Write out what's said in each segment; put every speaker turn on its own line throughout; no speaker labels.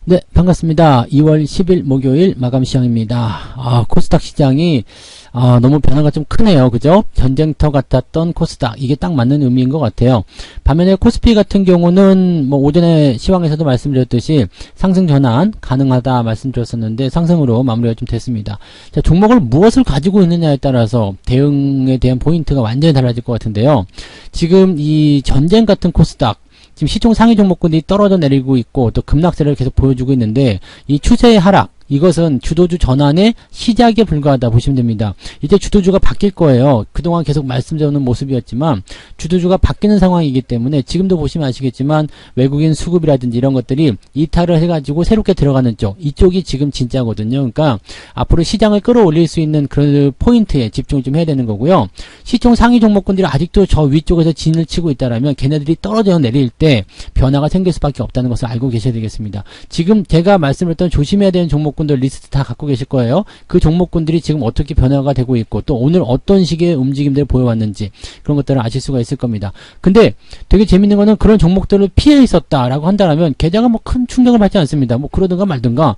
네, 반갑습니다. 2월 10일 목요일 마감 시장입니다. 코스닥 시장이 너무 변화가 좀 크네요. 그죠? 전쟁터 같았던 코스닥, 이게 딱 맞는 의미인 것 같아요. 반면에 코스피 같은 경우는 뭐 오전에 시황에서도 말씀드렸듯이 상승 전환 가능하다 말씀드렸었는데 상승으로 마무리가 좀 됐습니다. 자, 종목을 무엇을 가지고 있느냐에 따라서 대응에 대한 포인트가 완전히 달라질 것 같은데요. 지금 이 전쟁 같은 코스닥, 지금 시총 상위 종목군들이 떨어져 내리고 있고 또 급락세를 계속 보여주고 있는데, 이 추세의 하락, 이것은 주도주 전환의 시작에 불과하다 보시면 됩니다. 이제 주도주가 바뀔 거예요. 그동안 계속 말씀드리는 모습이었지만 주도주가 바뀌는 상황이기 때문에 지금도 보시면 아시겠지만 외국인 수급이라든지 이런 것들이 이탈을 해가지고 새롭게 들어가는 쪽, 이쪽이 지금 진짜거든요. 그러니까 앞으로 시장을 끌어올릴 수 있는 그런 포인트에 집중을 좀 해야 되는 거고요. 시총 상위 종목군들이 아직도 저 위쪽에서 진을 치고 있다라면 걔네들이 떨어져 내릴 때 변화가 생길 수밖에 없다는 것을 알고 계셔야 되겠습니다. 지금 제가 말씀드렸던 조심해야 되는 종목군들 리스트 다 갖고 계실 거예요. 그 종목군들이 지금 어떻게 변화가 되고 있고 또 오늘 어떤 식의 움직임들을 보여왔는지 그런 것들을 아실 수가 있을 겁니다. 근데 되게 재밌는 거는 그런 종목들을 피해 있었다라고 한다면 계좌가 뭐 큰 충격을 받지 않습니다. 뭐 그러든가 말든가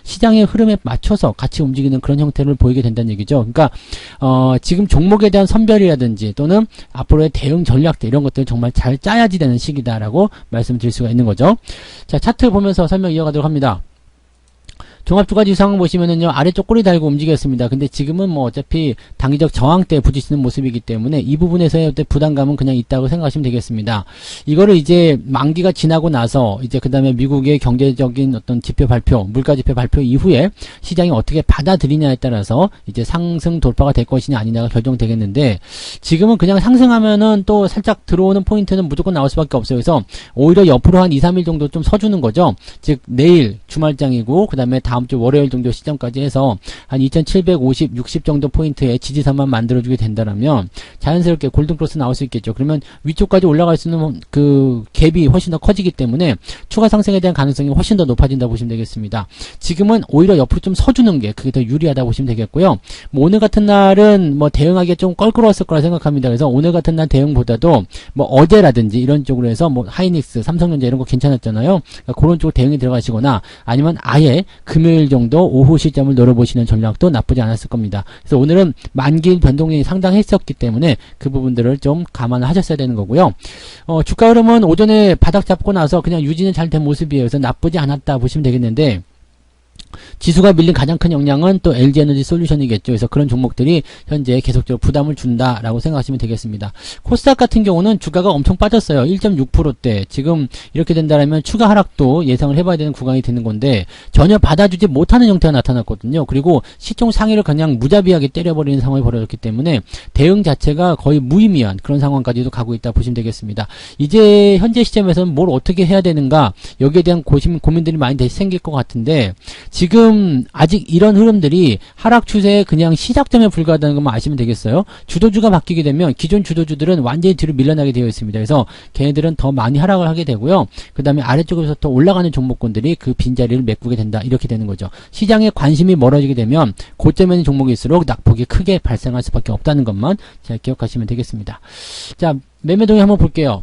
시장의 흐름에 맞춰서 같이 움직이는 그런 형태를 보이게 된다는 얘기죠. 그러니까 지금 종목에 대한 선별이라든지 또는 앞으로의 대응 전략들 이런 것들을 정말 잘 짜야지 되는 시기다라고 말씀드릴 수가 있는 거죠. 자, 차트 보면서 설명 이어가도록 합니다. 종합주가지수상을 보시면은요, 아래쪽 꼬리 달고 움직였습니다. 근데 지금은 뭐 어차피 단기적 저항대에 부딪히는 모습이기 때문에 이 부분에서의 부담감은 그냥 있다고 생각하시면 되겠습니다. 이거를 이제 만기가 지나고 나서 이제 그 다음에 미국의 경제적인 어떤 지표 발표, 물가 지표 발표 이후에 시장이 어떻게 받아들이냐에 따라서 이제 상승 돌파가 될 것이냐 아니냐가 결정되겠는데, 지금은 그냥 상승하면은 또 살짝 들어오는 포인트는 무조건 나올 수밖에 없어요. 그래서 오히려 옆으로 한 2, 3일 정도 좀 서주는 거죠. 즉 내일 주말장이고 그 다음에 다음 주 월요일 정도 시점까지 해서 한 2750, 60 정도 포인트의 지지선만 만들어주게 된다면 자연스럽게 골든크로스 나올 수 있겠죠. 그러면 위쪽까지 올라갈 수 있는 그 갭이 훨씬 더 커지기 때문에 추가 상승에 대한 가능성이 훨씬 더 높아진다 보시면 되겠습니다. 지금은 오히려 옆으로 좀 서주는 게 그게 더 유리하다 보시면 되겠고요. 뭐 오늘 같은 날은 뭐 대응하기가 좀 껄끄러웠을 거라 생각합니다. 그래서 오늘 같은 날 대응보다도 뭐 어제라든지 이런 쪽으로 해서 뭐 하이닉스, 삼성전자 이런 거 괜찮았잖아요. 그러니까 그런 쪽으로 대응이 들어가시거나 아니면 아예 금요일 정도 오후 시점을 노려보시는 전략도 나쁘지 않았을 겁니다. 그래서 오늘은 만기일 변동량이 상당했었기 때문에 그 부분들을 좀 감안을 하셨어야 되는 거고요. 주가 흐름은 오전에 바닥 잡고 나서 그냥 유지는 잘 된 모습이에요. 그래서 나쁘지 않았다 보시면 되겠는데, 지수가 밀린 가장 큰 영향은 또 LG에너지 솔루션이겠죠. 그래서 그런 종목들이 현재 계속적으로 부담을 준다라고 생각하시면 되겠습니다. 코스닥 같은 경우는 주가가 엄청 빠졌어요. 1.6%대. 지금 이렇게 된다면 추가 하락도 예상을 해봐야 되는 구간이 되는 건데 전혀 받아주지 못하는 형태가 나타났거든요. 그리고 시총 상위를 그냥 무자비하게 때려버리는 상황이 벌어졌기 때문에 대응 자체가 거의 무의미한 그런 상황까지도 가고 있다 보시면 되겠습니다. 이제 현재 시점에서는 뭘 어떻게 해야 되는가, 여기에 대한 고민들이 많이 생길 것 같은데, 지금 아직 이런 흐름들이 하락 추세의 그냥 시작점에 불과하다는 것만 아시면 되겠어요. 주도주가 바뀌게 되면 기존 주도주들은 완전히 뒤로 밀려나게 되어 있습니다. 그래서 걔네들은 더 많이 하락을 하게 되고요. 그 다음에 아래쪽에서 더 올라가는 종목군들이 그 빈자리를 메꾸게 된다. 이렇게 되는 거죠. 시장에 관심이 멀어지게 되면 고점에 있는 종목일수록 낙폭이 크게 발생할 수밖에 없다는 것만 잘 기억하시면 되겠습니다. 자, 매매 동향 한번 볼게요.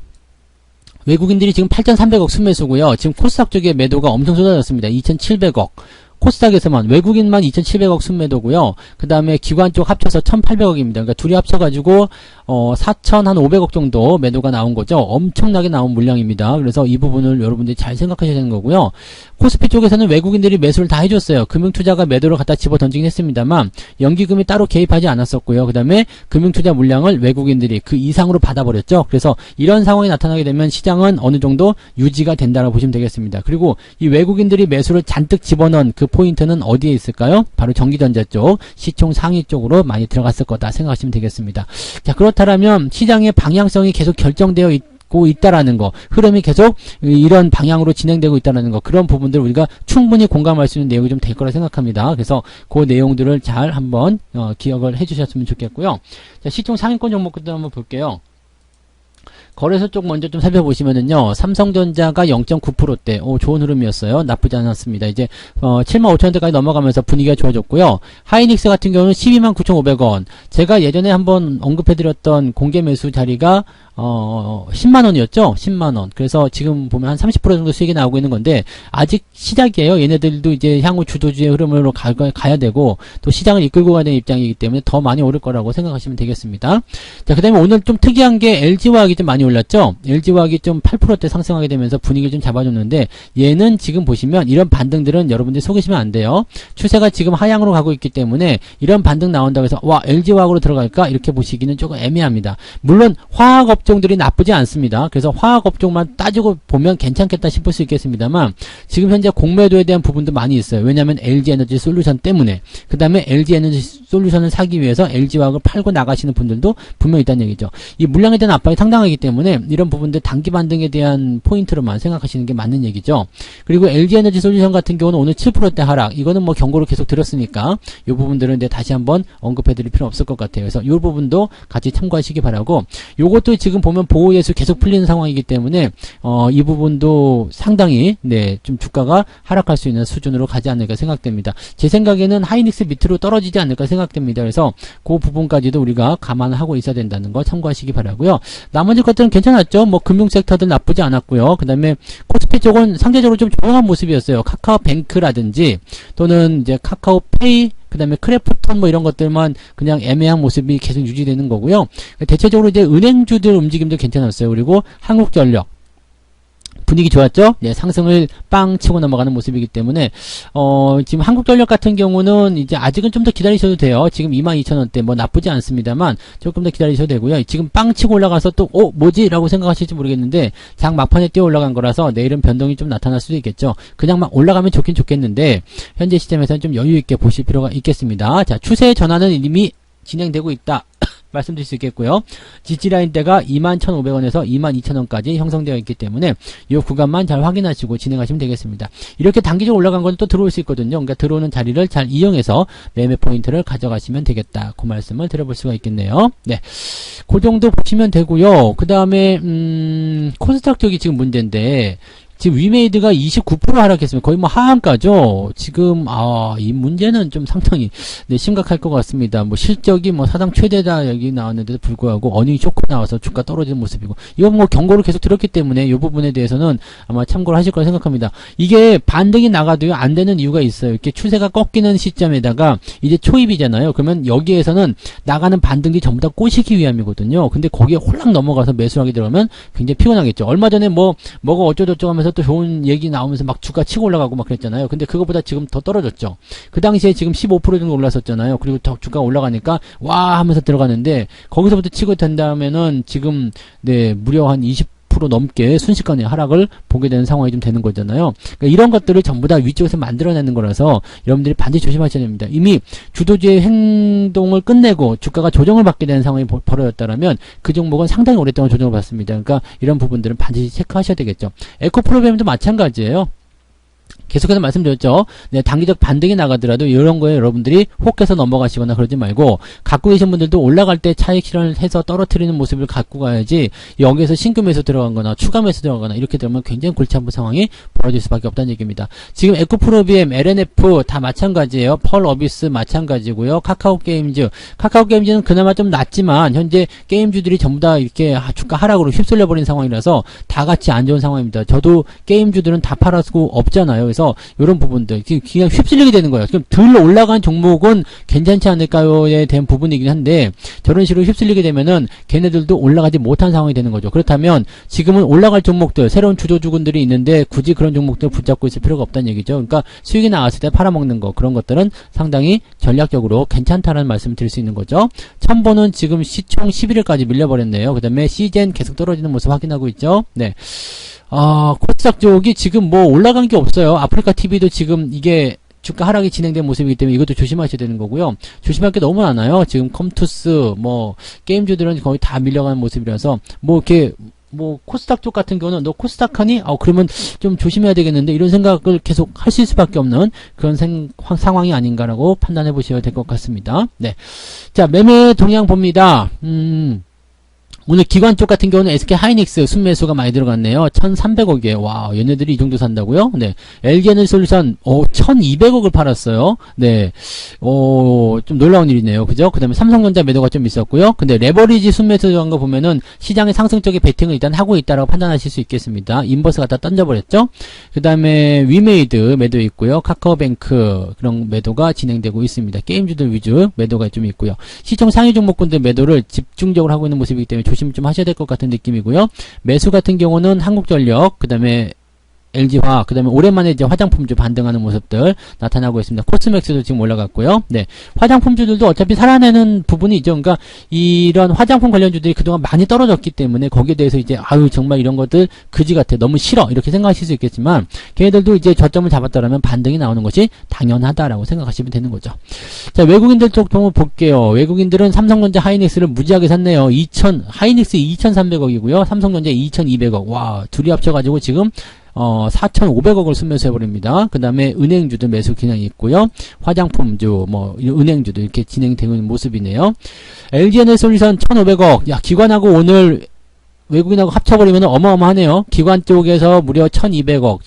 외국인들이 지금 8,300억 순매수고요. 지금 코스닥 쪽에 매도가 엄청 쏟아졌습니다. 2,700억. 코스닥에서만 외국인만 2,700억 순매도고요. 그 다음에 기관 쪽 합쳐서 1,800억입니다. 그러니까 둘이 합쳐가지고 4,500억 정도 매도가 나온 거죠. 엄청나게 나온 물량입니다. 그래서 이 부분을 여러분들이 잘 생각하셔야 되는 거고요. 코스피 쪽에서는 외국인들이 매수를 다 해줬어요. 금융투자가 매도를 갖다 집어 던지긴 했습니다만 연기금이 따로 개입하지 않았었고요. 그 다음에 금융투자 물량을 외국인들이 그 이상으로 받아버렸죠. 그래서 이런 상황이 나타나게 되면 시장은 어느 정도 유지가 된다고 보시면 되겠습니다. 그리고 이 외국인들이 매수를 잔뜩 집어넣은 그 포인트는 어디에 있을까요? 바로 전기전자 쪽, 시총 상위 쪽으로 많이 들어갔을 거다 생각하시면 되겠습니다. 자, 그렇다면 시장의 방향성이 계속 결정되어 있다라는 거, 흐름이 계속 이런 방향으로 진행되고 있다라는 거, 그런 부분들 우리가 충분히 공감할 수 있는 내용이 좀 될 거라 생각합니다. 그래서 그 내용들을 잘 한번 기억을 해주셨으면 좋겠고요. 자, 시총 상위권 종목들 한번 볼게요. 거래소 쪽 먼저 좀 살펴보시면은요, 삼성전자가 0.9%대, 좋은 흐름이었어요. 나쁘지 않았습니다. 이제, 75,000원대까지 넘어가면서 분위기가 좋아졌고요. 하이닉스 같은 경우는 129,500원. 제가 예전에 한번 언급해드렸던 공개 매수 자리가 10만원이었죠? 10만원. 그래서 지금 보면 한 30% 정도 수익이 나오고 있는 건데, 아직 시작이에요. 얘네들도 이제 향후 주도주의 흐름으로 가야 되고, 또 시장을 이끌고 가야 되는 입장이기 때문에 더 많이 오를 거라고 생각하시면 되겠습니다. 자, 그 다음에 오늘 좀 특이한 게 LG화학이 좀 많이 올랐죠? LG화학이 좀 8%대 상승하게 되면서 분위기를 좀 잡아줬는데, 얘는 지금 보시면 이런 반등들은 여러분들이 속으시면 안 돼요. 추세가 지금 하향으로 가고 있기 때문에, 이런 반등 나온다고 해서, 와, LG화학으로 들어갈까? 이렇게 보시기는 조금 애매합니다. 물론, 화학업종들이 나쁘지 않습니다. 그래서 화학업종만 따지고 보면 괜찮겠다 싶을 수 있겠습니다만, 지금 현재 공매도에 대한 부분도 많이 있어요. 왜냐하면 LG에너지 솔루션 때문에. 그 다음에 LG에너지 솔루션을 사기 위해서 LG화학을 팔고 나가시는 분들도 분명히 있다는 얘기죠. 이 물량에 대한 압박이 상당하기 때문에 이런 부분들 단기 반등에 대한 포인트로만 생각하시는 게 맞는 얘기죠. 그리고 LG에너지 솔루션 같은 경우는 오늘 7%대 하락. 이거는 뭐 경고를 계속 드렸으니까 이 부분들은 이제 다시 한번 언급해드릴 필요 없을 것 같아요. 그래서 이 부분도 같이 참고하시기 바라고, 요것도 지금 보면 보호예수 계속 풀리는 상황이기 때문에 이 부분도 상당히 좀 주가가 하락할 수 있는 수준으로 가지 않을까 생각됩니다. 제 생각에는 하이닉스 밑으로 떨어지지 않을까 생각됩니다. 그래서 그 부분까지도 우리가 감안하고 있어야 된다는 거 참고하시기 바라고요. 나머지 것들은 괜찮았죠. 뭐 금융 섹터들 나쁘지 않았고요. 그 다음에 코스피 쪽은 상대적으로 좀 조용한 모습이었어요. 카카오뱅크라든지 또는 이제 카카오페이, 그 다음에 크래프톤 뭐 이런 것들만 그냥 애매한 모습이 계속 유지되는 거고요. 대체적으로 이제 은행주들 움직임도 괜찮았어요. 그리고 한국전력 분위기 좋았죠? 네, 상승을 빵 치고 넘어가는 모습이기 때문에 지금 한국전력 같은 경우는 이제 아직은 좀 더 기다리셔도 돼요. 지금 22,000원대 뭐 나쁘지 않습니다만 조금 더 기다리셔도 되고요. 지금 빵 치고 올라가서 또 뭐지? 라고 생각하실지 모르겠는데 장 막판에 뛰어 올라간 거라서 내일은 변동이 좀 나타날 수도 있겠죠. 그냥 막 올라가면 좋긴 좋겠는데 현재 시점에서는 좀 여유 있게 보실 필요가 있겠습니다. 자, 추세 전환은 이미 진행되고 있다. 말씀드릴 수 있겠고요. 지지라인대가 21,500원에서 22,000원까지 형성되어 있기 때문에 이 구간만 잘 확인하시고 진행하시면 되겠습니다. 이렇게 단기적으로 올라간 건 또 들어올 수 있거든요. 그러니까 들어오는 자리를 잘 이용해서 매매 포인트를 가져가시면 되겠다. 그 말씀을 드려볼 수가 있겠네요. 네, 그 정도 보시면 되고요. 그 다음에 코스닥 쪽이 지금 문제인데, 지금 위메이드가 29% 하락했습니다. 거의 뭐 하한가죠. 지금 이 문제는 좀 상당히 심각할 것 같습니다. 뭐 실적이 뭐 사상 최대다 여기 나왔는데도 불구하고 어닝 쇼크 나와서 주가 떨어지는 모습이고, 이건 뭐 경고를 계속 들었기 때문에 이 부분에 대해서는 아마 참고를 하실 거라 생각합니다. 이게 반등이 나가도요 안 되는 이유가 있어요. 이렇게 추세가 꺾이는 시점에다가 이제 초입이잖아요. 그러면 여기에서는 나가는 반등이 전부 다 꼬시기 위함이거든요. 근데 거기에 홀랑 넘어가서 매수를 하게 들어가면 굉장히 피곤하겠죠. 얼마 전에 뭐가 어쩌고저쩌고 하면서 또 좋은 얘기 나오면서 막 주가 치고 올라가고 막 그랬잖아요. 근데 그거보다 지금 더 떨어졌죠. 그 당시에 지금 15% 정도 올랐었잖아요. 그리고 더 주가 올라가니까 와 하면서 들어가는데, 거기서부터 치고 된다면은 지금 무려 한 20% 넘게 순식간에 하락을 보게 되는 상황이 좀 되는 거잖아요. 그러니까 이런 것들을 전부 다 위쪽에서 만들어내는 거라서 여러분들이 반드시 조심하셔야 됩니다. 이미 주도주의 행동을 끝내고 주가가 조정을 받게 되는 상황이 벌어졌다면 그 종목은 상당히 오랫동안 조정을 받습니다. 그러니까 이런 부분들은 반드시 체크하셔야 되겠죠. 에코프로비엠도 마찬가지예요. 계속해서 말씀드렸죠. 단기적 반등이 나가더라도 이런 거에 여러분들이 혹해서 넘어가시거나 그러지 말고, 갖고 계신 분들도 올라갈 때 차익 실현을 해서 떨어뜨리는 모습을 갖고 가야지, 여기에서 신규 매수 들어간 거나 추가 매수 들어가거나 이렇게 되면 굉장히 골치 아픈 상황이 벌어질 수밖에 없다는 얘기입니다. 지금 에코프로비엠, LNF 다 마찬가지예요. 펄어비스 마찬가지고요. 카카오게임즈는 그나마 좀 낫지만 현재 게임주들이 전부 다 이렇게 주가 하락으로 휩쓸려 버린 상황이라서 다 같이 안 좋은 상황입니다. 저도 게임주들은 다 팔았고 없잖아요. 그래서 이런 부분들 그냥 휩쓸리게 되는 거예요. 지금 들러 올라간 종목은 괜찮지 않을까요에 대한 부분이긴 한데, 저런 식으로 휩쓸리게 되면은 걔네들도 올라가지 못한 상황이 되는 거죠. 그렇다면 지금은 올라갈 종목들, 새로운 주도주군들이 있는데 굳이 그런 종목들을 붙잡고 있을 필요가 없다는 얘기죠. 그러니까 수익이 나왔을 때 팔아먹는 거, 그런 것들은 상당히 전략적으로 괜찮다는 말씀을 드릴 수 있는 거죠. 첨보는 지금 시총 11일까지 밀려버렸네요. 그 다음에 시젠 계속 떨어지는 모습 확인하고 있죠. 네. 코스닥 쪽이 지금 뭐 올라간 게 없어요. 아프리카 TV도 지금 이게 주가 하락이 진행된 모습이기 때문에 이것도 조심하셔야 되는 거고요. 조심할 게 너무 많아요. 지금 컴투스, 뭐, 게임주들은 거의 다 밀려가는 모습이라서, 뭐, 이렇게, 뭐, 코스닥 쪽 같은 경우는 너 코스닥 하니? 그러면 좀 조심해야 되겠는데, 이런 생각을 계속 하실 수밖에 없는 그런 상황이 아닌가라고 판단해 보셔야 될 것 같습니다. 네. 자, 매매 동향 봅니다. 오늘 기관 쪽 같은 경우는 SK 하이닉스 순매수가 많이 들어갔네요. 1,300억이에요. 와, 얘네들이 이 정도 산다고요? 네. LG에너지솔루션 1,200억을 팔았어요. 네. 좀 놀라운 일이네요. 그죠? 그다음에 삼성전자 매도가 좀 있었고요. 근데 레버리지 순매수 들어간 거 보면은 시장의 상승 쪽에 베팅을 일단 하고 있다라고 판단하실 수 있겠습니다. 인버스 갖다 던져버렸죠? 그다음에 위메이드 매도 있고요. 카카오뱅크 그런 매도가 진행되고 있습니다. 게임주들 위주 매도가 좀 있고요. 시총 상위 종목군들 매도를 집중적으로 하고 있는 모습이기 때문에 조심 좀 하셔야 될 것 같은 느낌이고요. 매수 같은 경우는 한국전력, 그 다음에 LG화학, 그 다음에 오랜만에 이제 화장품주 반등하는 모습들 나타나고 있습니다. 코스맥스도 지금 올라갔고요. 네. 화장품주들도 어차피 살아내는 부분이 있죠. 그러니까 이런 화장품 관련주들이 그동안 많이 떨어졌기 때문에 거기에 대해서 이제 아유, 정말 이런 것들 그지 같아. 너무 싫어. 이렇게 생각하실 수 있겠지만 걔네들도 이제 저점을 잡았다라면 반등이 나오는 것이 당연하다라고 생각하시면 되는 거죠. 자, 외국인들 쪽도 한번 볼게요. 외국인들은 삼성전자 하이닉스를 무지하게 샀네요. 하이닉스 2,300억이고요. 삼성전자 2,200억. 와, 둘이 합쳐가지고 지금 4,500억을 순매수해버립니다. 그 다음에 은행주도 매수 기능이 있고요. 화장품주, 은행주도 이렇게 진행되고 있는 모습이네요. LG에너지솔루션 1,500억. 야, 기관하고 오늘 외국인하고 합쳐버리면 어마어마하네요. 기관 쪽에서 무려 1,200억.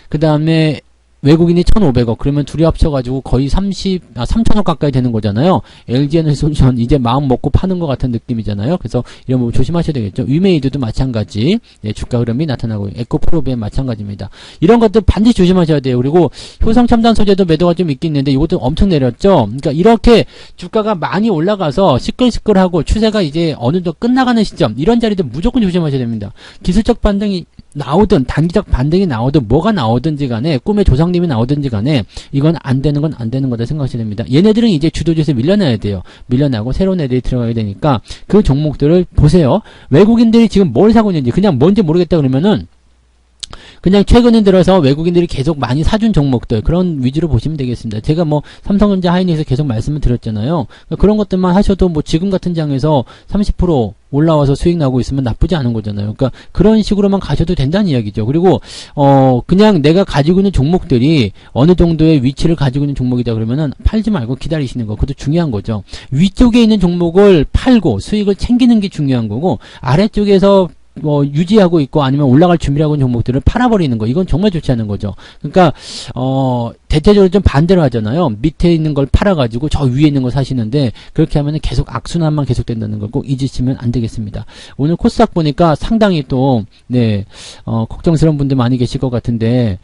그 다음에 외국인이 1,500억. 그러면 둘이 합쳐가지고 거의 3,000억 가까이 되는 거잖아요. LG에너지솔루션 이제 마음 먹고 파는 것 같은 느낌이잖아요. 그래서 이런 부분 조심하셔야 되겠죠. 위메이드도 마찬가지. 네, 주가 흐름이 나타나고 에코프로비엠 마찬가지입니다. 이런 것들 반드시 조심하셔야 돼요. 그리고 효성첨단 소재도 매도가 좀 있긴 있는데 이것도 엄청 내렸죠. 그러니까 이렇게 주가가 많이 올라가서 시끌시끌하고 추세가 이제 어느 정도 끝나가는 시점, 이런 자리들 무조건 조심하셔야 됩니다. 기술적 반등이 나오든 단기적 반등이 나오든 뭐가 나오든지 간에 꿈의 조상님이 나오든지 간에 이건 안 되는 건 안 되는 거다 생각하셔야 됩니다. 얘네들은 이제 주도주에서 밀려나야 돼요. 밀려나고 새로운 애들이 들어가야 되니까 그 종목들을 보세요. 외국인들이 지금 뭘 사고 있는지 그냥 뭔지 모르겠다 그러면은 그냥 최근에 들어서 외국인들이 계속 많이 사준 종목들 그런 위주로 보시면 되겠습니다. 제가 삼성전자 하이닉스 계속 말씀을 드렸잖아요. 그런 것들만 하셔도 지금 같은 장에서 30% 올라와서 수익 나고 있으면 나쁘지 않은 거잖아요. 그러니까 그런 식으로만 가셔도 된다는 이야기죠. 그리고 그냥 내가 가지고 있는 종목들이 어느 정도의 위치를 가지고 있는 종목이다 그러면은 팔지 말고 기다리시는 거, 그것도 중요한 거죠. 위쪽에 있는 종목을 팔고 수익을 챙기는 게 중요한 거고, 아래쪽에서 유지하고 있고 아니면 올라갈 준비하고 있는 종목들을 팔아버리는 거, 이건 정말 좋지 않은 거죠. 그러니까 대체적으로 좀 반대로 하잖아요. 밑에 있는 걸 팔아가지고 저 위에 있는 걸 사시는데, 그렇게 하면 계속 악순환만 계속된다는 걸 꼭 잊으시면 안 되겠습니다. 오늘 코스닥 보니까 상당히 또 걱정스러운 분들 많이 계실 것 같은데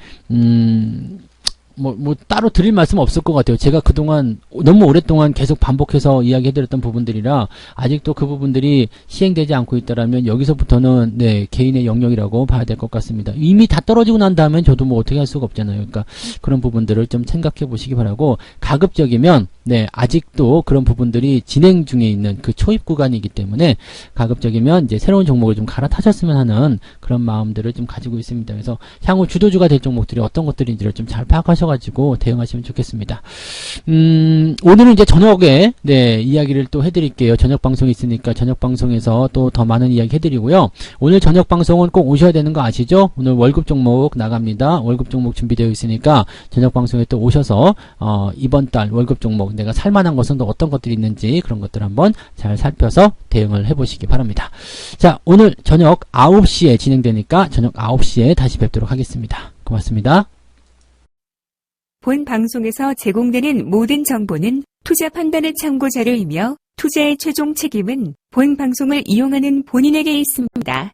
따로 드릴 말씀 없을 것 같아요. 제가 그동안 너무 오랫동안 계속 반복해서 이야기해드렸던 부분들이라 아직도 그 부분들이 시행되지 않고 있다라면 여기서부터는 개인의 영역이라고 봐야 될 것 같습니다. 이미 다 떨어지고 난 다음엔 저도 어떻게 할 수가 없잖아요. 그러니까 그런 부분들을 좀 생각해 보시기 바라고, 가급적이면 아직도 그런 부분들이 진행 중에 있는 그 초입 구간이기 때문에 가급적이면 이제 새로운 종목을 좀 갈아타셨으면 하는 그런 마음들을 좀 가지고 있습니다. 그래서 향후 주도주가 될 종목들이 어떤 것들인지를 좀 잘 파악하셔가지고 대응하시면 좋겠습니다. 오늘은 이제 저녁에 이야기를 또 해드릴게요. 저녁 방송이 있으니까 저녁 방송에서 또 더 많은 이야기 해드리고요. 오늘 저녁 방송은 꼭 오셔야 되는 거 아시죠? 오늘 월급 종목 나갑니다. 월급 종목 준비되어 있으니까 저녁 방송에 또 오셔서 이번 달 월급 종목 내가 살만한 것은 또 어떤 것들이 있는지 그런 것들 한번 잘 살펴서 대응을 해보시기 바랍니다. 자, 오늘 저녁 9시에 진행되니까 저녁 9시에 다시 뵙도록 하겠습니다. 고맙습니다.
본 방송에서 제공되는 모든 정보는 투자 판단의 참고 자료이며 투자의 최종 책임은 본 방송을 이용하는 본인에게 있습니다.